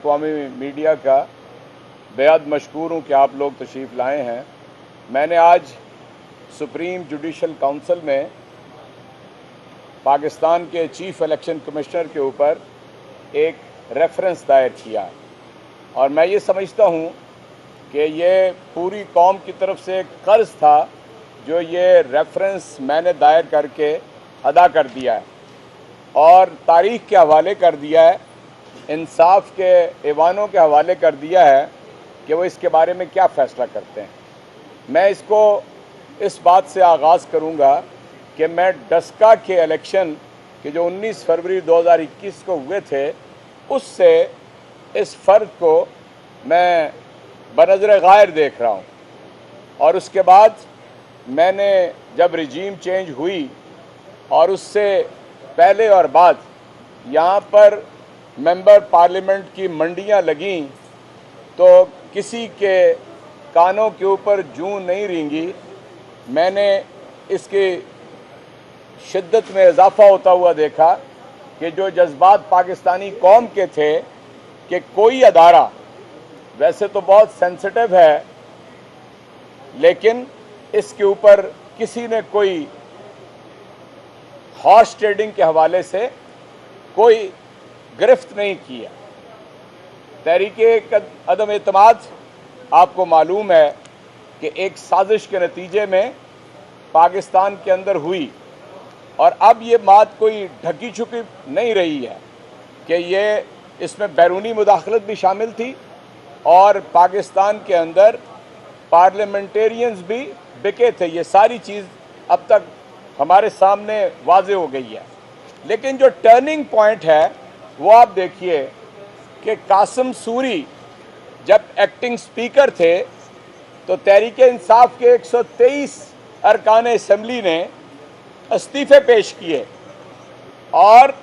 अक़वामी media का बेहद मशकूर हूँ कि आप लोग तशरीफ़ लाए हैं। मैंने आज सुप्रीम जुडिशल काउंसिल में पाकिस्तान के चीफ इलेक्शन कमिश्नर के ऊपर एक रेफरेंस दायर किया और मैं ये समझता हूँ कि ये पूरी कौम की तरफ से एक कर्ज था जो ये रेफरेंस मैंने दायर करके अदा कर दिया है और तारीख़ के हवाले कर दिया है, इंसाफ के ऐवानों के हवाले कर दिया है कि वो इसके बारे में क्या फ़ैसला करते हैं। मैं इसको इस बात से आगाज़ करूँगा कि मैं डस्का के इलेक्शन के जो 19 फरवरी 2021 को हुए थे उससे इस फ़र्क को मैं बनज़र गायर देख रहा हूँ और उसके बाद मैंने जब रिजीम चेंज हुई और उससे पहले और बाद यहाँ पर मेंबर पार्लियामेंट की मंडियाँ लगीं तो किसी के कानों के ऊपर जूं नहीं रेंगी। मैंने इसकी शिद्दत में इजाफा होता हुआ देखा कि जो जज्बात पाकिस्तानी कौम के थे कि कोई अदारा वैसे तो बहुत सेंसिटिव है लेकिन इसके ऊपर किसी ने कोई हॉर्स ट्रेडिंग के हवाले से कोई गिरफ्त नहीं किया। तहरीके अदम एतमाद आपको मालूम है कि एक साजिश के नतीजे में पाकिस्तान के अंदर हुई और अब ये बात कोई ढकी छुपी नहीं रही है कि ये इसमें बैरूनी मुदाखलत भी शामिल थी और पाकिस्तान के अंदर पार्लियामेंटेरियंस भी बिके थे। ये सारी चीज़ अब तक हमारे सामने वाज़े हो गई है। लेकिन जो टर्निंग पॉइंट है वो आप देखिए कि कासिम सूरी जब एक्टिंग स्पीकर थे तो तहरीक इंसाफ के 123 अरकान असम्बली ने इस्तीफ़े पेश किए और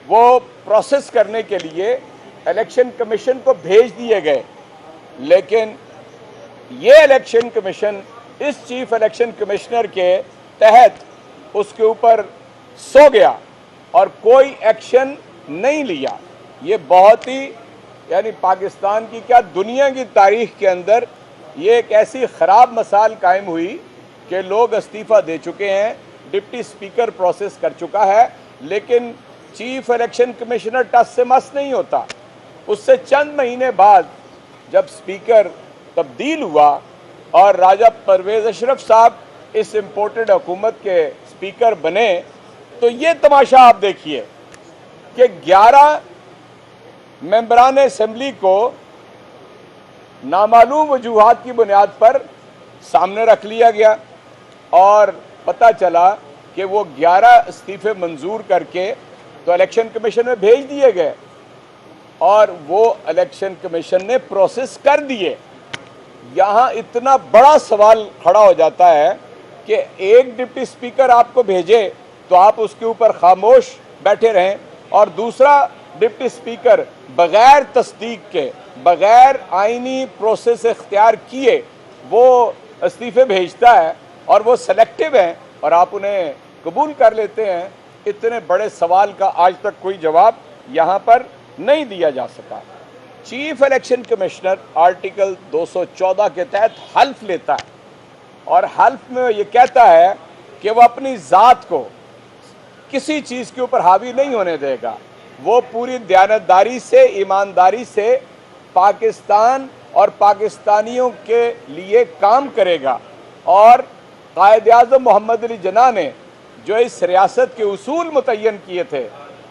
वो प्रोसेस करने के लिए इलेक्शन कमीशन को भेज दिए गए। लेकिन ये इलेक्शन कमीशन इस चीफ इलेक्शन कमिश्नर के तहत उसके ऊपर सो गया और कोई एक्शन नहीं लिया। ये बहुत ही यानी पाकिस्तान की क्या दुनिया की तारीख के अंदर ये एक ऐसी ख़राब मिसाल कायम हुई कि लोग इस्तीफ़ा दे चुके हैं, डिप्टी स्पीकर प्रोसेस कर चुका है लेकिन चीफ इलेक्शन कमिश्नर टस से मस नहीं होता। उससे चंद महीने बाद जब स्पीकर तब्दील हुआ और राजा परवेज़ अशरफ साहब इस इम्पोर्टेड हुकूमत के स्पीकर बने तो ये तमाशा आप देखिए कि 11 मेंबरान असम्बली को नामालूम वजूहात की बुनियाद पर सामने रख लिया गया और पता चला कि वो 11 इस्तीफ़े मंजूर करके तो इलेक्शन कमीशन में भेज दिए गए और वो इलेक्शन कमीशन ने प्रोसेस कर दिए। यहाँ इतना बड़ा सवाल खड़ा हो जाता है कि एक डिप्टी स्पीकर आपको भेजे तो आप उसके ऊपर खामोश बैठे रहें और दूसरा डिप्टी स्पीकर बग़ैर तस्दीक के बग़ैर आइनी प्रोसेस इख्तियार किए वो इस्तीफ़े भेजता है और वो सेलेक्टिव हैं और आप उन्हें कबूल कर लेते हैं। इतने बड़े सवाल का आज तक कोई जवाब यहाँ पर नहीं दिया जा सका। चीफ इलेक्शन कमिश्नर आर्टिकल 214 के तहत हल्फ लेता है और हल्फ में ये कहता है कि वो अपनी ज़ात को किसी चीज़ के ऊपर हावी नहीं होने देगा। वो पूरी दयानतदारी से, ईमानदारी से पाकिस्तान और पाकिस्तानियों के लिए काम करेगा और कायद-ए-आज़म मोहम्मद अली जिन्ना ने जो इस रियासत के उसूल मुतय्यन किए थे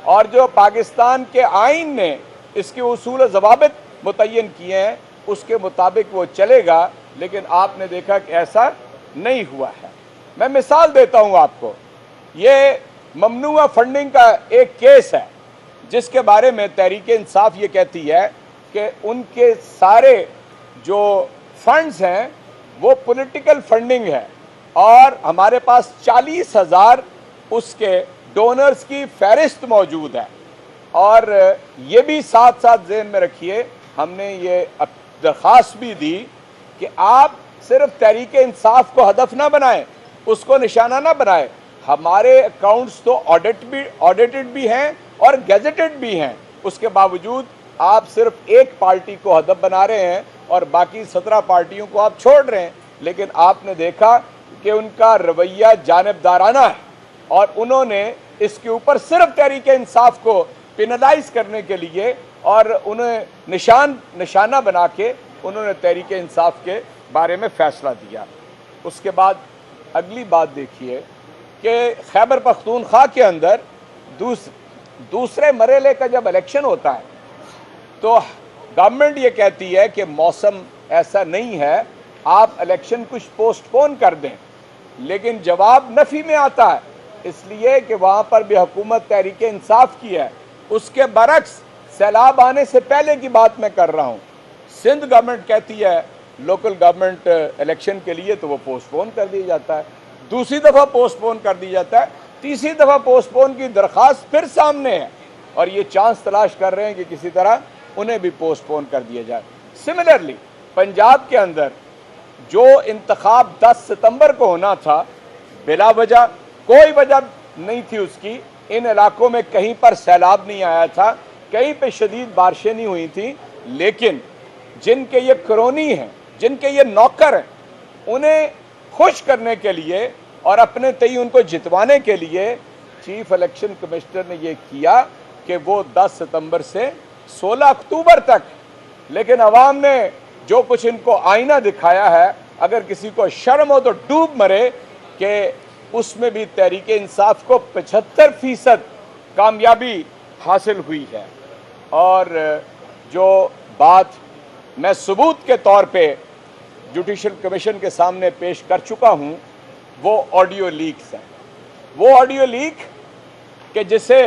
और जो पाकिस्तान के आइन ने इसके उसूल ज़वाबित मुतय्यन किए हैं उसके मुताबिक वो चलेगा। लेकिन आपने देखा कि ऐसा नहीं हुआ है। मैं मिसाल देता हूँ आपको, ये ममनुआ फंडिंग का एक केस है जिसके बारे में तहरीक इंसाफ ये कहती है कि उनके सारे जो फंड्स हैं वो पॉलिटिकल फंडिंग है और हमारे पास 40,000 उसके डोनर्स की फहरिस्त मौजूद है। और ये भी साथ साथ ज़हन में रखिए, हमने ये दरख्वास्त भी दी कि आप सिर्फ तहरीक इंसाफ को हदफ ना बनाएं, उसको निशाना ना बनाएं। हमारे अकाउंट्स तो ऑडिटेड भी हैं और गैजेटेड भी हैं, उसके बावजूद आप सिर्फ एक पार्टी को हदफ बना रहे हैं और बाकी 17 पार्टियों को आप छोड़ रहे हैं। लेकिन आपने देखा कि उनका रवैया जानिबदाराना है और उन्होंने इसके ऊपर सिर्फ तहरीक इंसाफ को पेनलाइज करने के लिए और उन्हें निशाना बना के उन्होंने तहरीक इंसाफ के बारे में फैसला दिया। उसके बाद अगली बात देखिए कि खैबर पख्तूनख्वा के अंदर दूसरे मरहले का जब इलेक्शन होता है तो गवर्नमेंट ये कहती है कि मौसम ऐसा नहीं है, आप इलेक्शन कुछ पोस्टपोन कर दें, लेकिन जवाब नफ़ी में आता है, इसलिए कि वहाँ पर भी हुकूमत तहरीक इंसाफ की है। उसके बरक्स सैलाब आने से पहले की बात मैं कर रहा हूँ, सिंध गवर्नमेंट कहती है लोकल गवर्नमेंट इलेक्शन के लिए तो वो पोस्टपोन कर दिया जाता है, दूसरी दफ़ा पोस्टपोन कर दिया जाता है, तीसरी दफ़ा पोस्टपोन की दरख्वास्त फिर सामने है और ये चांस तलाश कर रहे हैं कि किसी तरह उन्हें भी पोस्टपोन कर दिया जाए। सिमिलरली पंजाब के अंदर जो इंतखाब 10 सितंबर को होना था, बिला वजह कोई वजह नहीं थी उसकी, इन इलाकों में कहीं पर सैलाब नहीं आया था, कहीं पे शदीद बारिशें नहीं हुई थी, लेकिन जिनके ये क्रोनी हैं, जिनके ये नौकर हैं, उन्हें खुश करने के लिए और अपने तय उनको जितवाने के लिए चीफ इलेक्शन कमिश्नर ने ये किया कि वो 10 सितंबर से 16 अक्टूबर तक, लेकिन अवाम ने जो कुछ इनको आईना दिखाया है, अगर किसी को शर्म हो तो डूब मरे कि उसमें भी तहरीक इंसाफ को 75% कामयाबी हासिल हुई है। और जो बात मैं सबूत के तौर पे जुडिशल कमीशन के सामने पेश कर चुका हूँ वो ऑडियो लीक्स हैं। वो ऑडियो लीक कि जिसे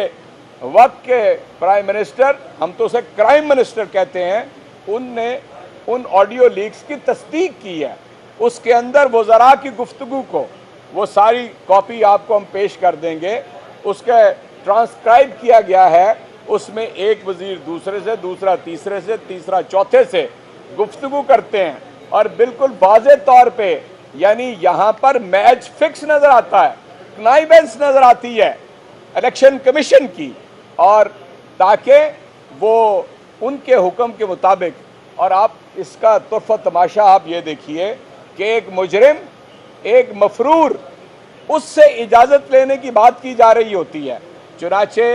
वक्त के प्राइम मिनिस्टर, हम तो उसे क्राइम मिनिस्टर कहते हैं, उनने उन ऑडियो लीक्स की तस्दीक की है। उसके अंदर वज़रा की गुफ्तगू को, वो सारी कॉपी आपको हम पेश कर देंगे, उसके ट्रांसक्राइब किया गया है। उसमें एक वज़ीर दूसरे से, दूसरा तीसरे से, तीसरा चौथे से गुफ्तगू करते हैं और बिल्कुल वाज़े तौर पे, यानी यहाँ पर मैच फिक्स नज़र आता है, कनाइबेंस नज़र आती है इलेक्शन कमीशन की, और ताकि वो उनके हुक्म के मुताबिक। और आप इसका तुर्फ़ा तमाशा आप ये देखिए कि एक मुजरिम, एक मफरूर, उससे इजाज़त लेने की बात की जा रही होती है। चुनाचे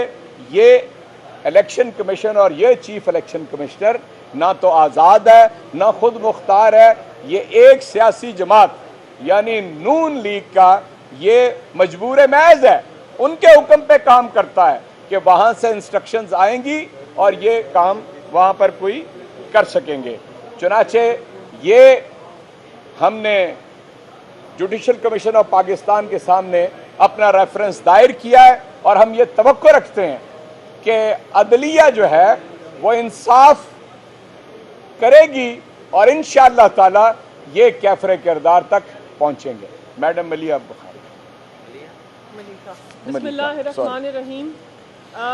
ये इलेक्शन कमीशन और ये चीफ इलेक्शन कमिश्नर ना तो आज़ाद है, ना खुद मुख्तार है, ये एक सियासी जमात यानी नून लीग का ये मजबूर महज है, उनके हुक्म पे काम करता है कि वहाँ से इंस्ट्रक्शंस आएंगी और ये काम वहाँ पर कोई कर सकेंगे। चुनाचे ये हमने जुडिशल कमीशन ऑफ पाकिस्तान के सामने अपना रेफरेंस दायर किया है और हम ये तवक्को रखते हैं कि अदलिया जो है वो इंसाफ करेगी और इंशाअल्लाह ताला ये कैफरे किरदार तक पहुंचेंगे। मैडम मलिया बुखारी। बिस्मिल्लाहिर्रहमानिर्रहीम।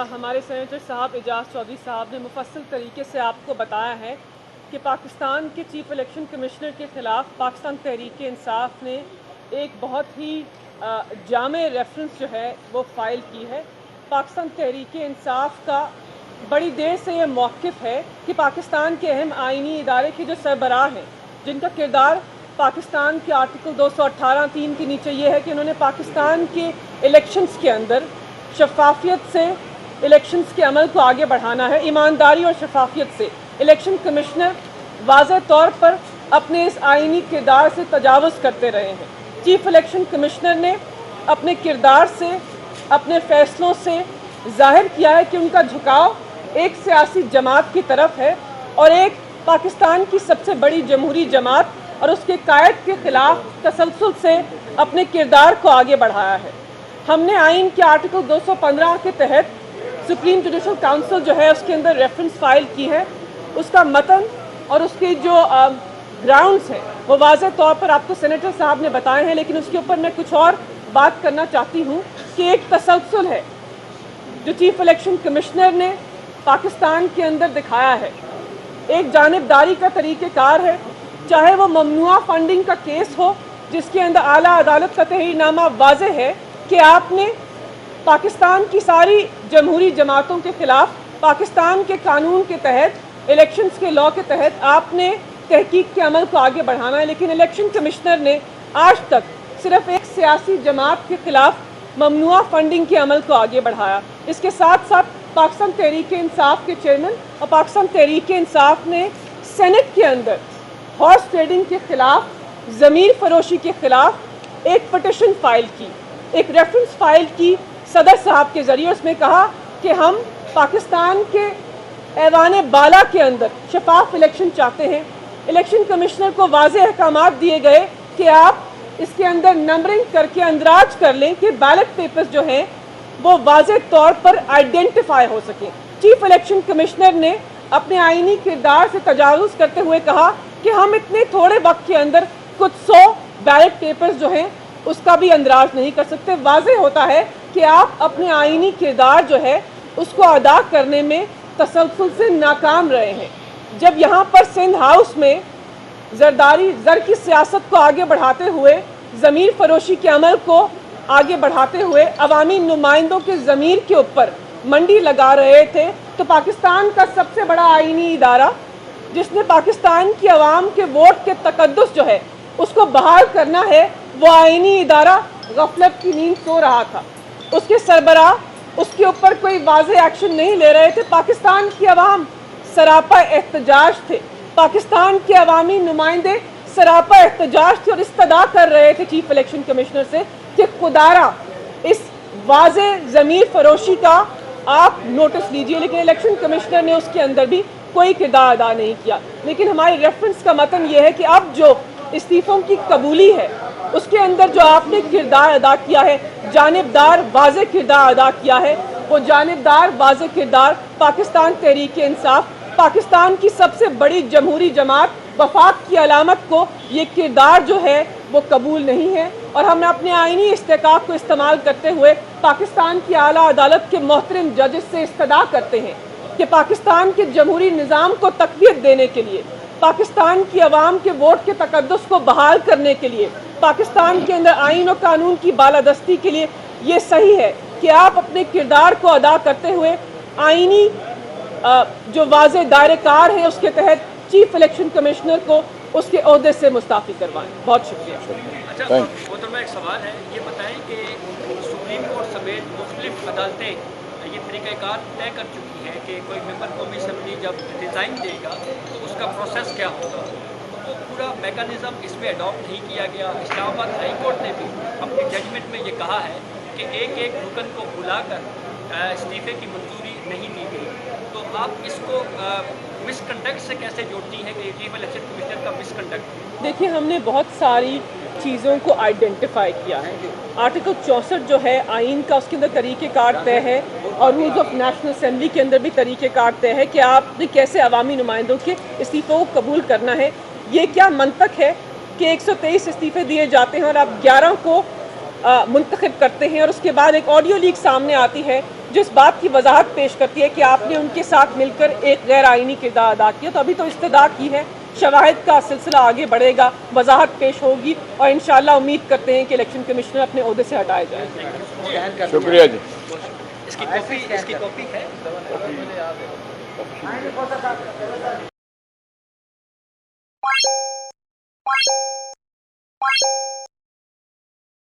हमारे सेनेटर साहब एजाज चौधरी साहब ने मुफस्सल तरीके से आपको बताया है कि पाकिस्तान के चीफ इलेक्शन कमिश्नर के ख़िलाफ़ पाकिस्तान तहरीक इंसाफ ने एक बहुत ही जामे रेफरेंस जो है वो फ़ाइल की है। पाकिस्तान तहरीक इंसाफ का बड़ी देर से ये मौक़िफ़ है कि पाकिस्तान के अहम आइनी इदारे के जो सरबराह हैं, जिनका किरदार पाकिस्तान के आर्टिकल 218(3) के नीचे ये है कि उन्होंने पाकिस्तान के इलेक्शंस के अंदर शफाफियत से इलेक्शंस के अमल को आगे बढ़ाना है, ईमानदारी और शफाफियत से। इलेक्शन कमिश्नर वाज़ेह तौर पर अपने इस आइनी किरदार से तजावुज़ करते रहे हैं। चीफ इलेक्शन कमिश्नर ने अपने किरदार से, अपने फ़ैसलों से ज़ाहिर किया है कि उनका झुकाव एक सियासी जमात की तरफ है और एक पाकिस्तान की सबसे बड़ी जमहूरी जमात और उसके कायद के ख़िलाफ़ तसलसल से अपने किरदार को आगे बढ़ाया है। हमने आइन के आर्टिकल 215 के तहत सुप्रीम जुडिशल काउंसिल जो है उसके अंदर रेफरेंस फ़ाइल की है। उसका मतन और उसके जो ग्राउंड्स हैं वो वाज़ेह तौर पर आपको सेनेटर साहब ने बताए हैं, लेकिन उसके ऊपर मैं कुछ और बात करना चाहती हूँ कि एक तसलसल है जो चीफ इलेक्शन कमिश्नर ने पाकिस्तान के अंदर दिखाया है, एक जानिबदारी का तरीक़ेकार है। चाहे वो ममनुआ फंडिंग का केस हो जिसके अंदर आला अदालत का तहरीरनामा वाज़ेह है कि आपने पाकिस्तान की सारी जमहूरी जमातों के ख़िलाफ़ पाकिस्तान के कानून के तहत इलेक्शंस के लॉ के तहत आपने तहकीक के अमल को आगे बढ़ाना है, लेकिन इलेक्शन कमिश्नर ने आज तक सिर्फ एक सियासी जमात के खिलाफ ममनुआ फंडिंग के अमल को आगे बढ़ाया। इसके साथ साथ पाकिस्तान तहरीक इंसाफ के चेयरमैन और पाकिस्तान तहरीक इंसाफ ने सेनेट के अंदर हॉर्स ट्रेडिंग के खिलाफ, ज़मीर फरोशी के खिलाफ एक पिटिशन फाइल की, एक रेफरेंस फाइल की सदर साहब के ज़रिए। उसमें कहा कि हम पाकिस्तान के ऐवान बाला के अंदर शफाफ इलेक्शन चाहते हैं। इलेक्शन कमिश्नर को वाज़ेह अहकामात दिए गए कि आप इसके अंदर नंबरिंग करके अंदराज कर लें कि बैलेट पेपर्स जो हैं वो वाज़ेह तौर पर आइडेंटिफाई हो सकें। चीफ इलेक्शन कमिश्नर ने अपने आईनी किरदार से तजावुज़ करते हुए कहा कि हम इतने थोड़े वक्त के अंदर कुछ 100 बैलेट पेपर्स जो हैं उसका भी अंदराज नहीं कर सकते। वाज़ेह होता है कि आप अपने आईनी किरदार जो है उसको अदा करने में तसलसल से नाकाम रहे हैं। जब यहाँ पर सिंध हाउस में ज़र की सियासत को आगे बढ़ाते हुए, ज़मीर फरोशी के अमल को आगे बढ़ाते हुए अवामी नुमाइंदों के ज़मीर के ऊपर मंडी लगा रहे थे, तो पाकिस्तान का सबसे बड़ा आईनी इदारा जिसने पाकिस्तान की आवाम के वोट के तकद्दुस जो है उसको बहाल करना है, वो आईनी इदारा गफलत की नींद सो रहा था। उसके सरबराह उसके ऊपर कोई वाज़ेह एक्शन नहीं ले रहे थे। पाकिस्तान की आवाम सरापा एहतजाज थे, पाकिस्तान के अवामी नुमाइंदे सरापा एहतजाज थे और इस्तदा कर रहे थे चीफ इलेक्शन कमिश्नर से कि खुदारा इस वाज़ेह ज़मीर फरोशी का आप नोटिस लीजिए। लेकिन इलेक्शन कमिश्नर ने उसके अंदर भी कोई किरदार अदा नहीं किया। लेकिन हमारी रेफरेंस का मतन ये है कि अब जो इस्तीफ़ों की कबूली है उसके अंदर जो आपने किरदार अदा किया है, जानिबदार वाज़ेह किरदार अदा किया है, वो जानिबदार वाज़ेह किरदार पाकिस्तान तहरीक इंसाफ, पाकिस्तान की सबसे बड़ी जमहूरी जमात वफाक की अलामत को ये किरदार जो है वो कबूल नहीं है। और हम अपने आईनी इस्तेकाक को इस्तेमाल करते हुए पाकिस्तान की आला अदालत के मोहतरम जजेस से इस्तदा करते हैं कि पाकिस्तान के जमहूरी निज़ाम को तक़वियत देने के लिए, पाकिस्तान की आवाम के वोट के तकद्दुस को बहाल करने के लिए, पाकिस्तान के अंदर आइन और कानून की बालादस्ती के लिए ये सही है कि आप अपने किरदार को अदा करते हुए आईनी जो वाज़ेह दायरेकार है उसके तहत चीफ इलेक्शन कमिश्नर को उसके ओहदे से मुस्ताफ़ी करवाएं। बहुत शुक्रिया। अच्छा मोहतरमा, एक सवाल है, ये बताएं कि सुप्रीम कोर्ट समेत मुख्तलिफ अदालतें ये तरीक़ाकार तय कर चुकी हैं कि कोई मेंबर कौमी असम्बली जब रिज़ाइन देगा तो उसका प्रोसेस क्या होगा। वो पूरा मेकानिज़म इसमें अडॉप्ट नहीं किया गया। इस्लामाबाद हाई कोर्ट ने भी अपनी जजमेंट में ये कहा है कि एक एक रुकन को बुलाकर इस्तीफ़े की मंजूरी नहीं दी गई। तो आप इसको मिसकंडक्ट से कैसे जोड़ती हैं कि चीफ इलेक्शन कमिश्नर का मिसकंडक्ट? देखिए, हमने बहुत सारी चीज़ों को आइडेंटिफाई किया है। आर्टिकल 64 जो है आइन का, उसके अंदर तरीक़ेकार तय है और रूल्स ऑफ नेशनल असेंबली के अंदर भी तरीक़ेकार तय है कि आपने कैसे अवामी नुमाइंदों के इस्तीफ़ों को कबूल करना है। ये क्या मंतक है कि 123 इस्तीफ़े दिए जाते हैं और आप 11 को मुंतखब करते हैं और उसके बाद एक ऑडियो लीक सामने आती है जो इस बात की वजाहत पेश करती है कि आपने उनके साथ मिलकर एक गैर आइनी किरदार अदा किया। तो अभी तो इस्तदा की है, शवाहिद का सिलसिला आगे बढ़ेगा, वजाहत पेश होगी और इंशाअल्लाह उम्मीद करते हैं कि इलेक्शन कमिश्नर अपने ओहदे से हटाए जाए। शुक्रिया जी। इसकी कॉपी है।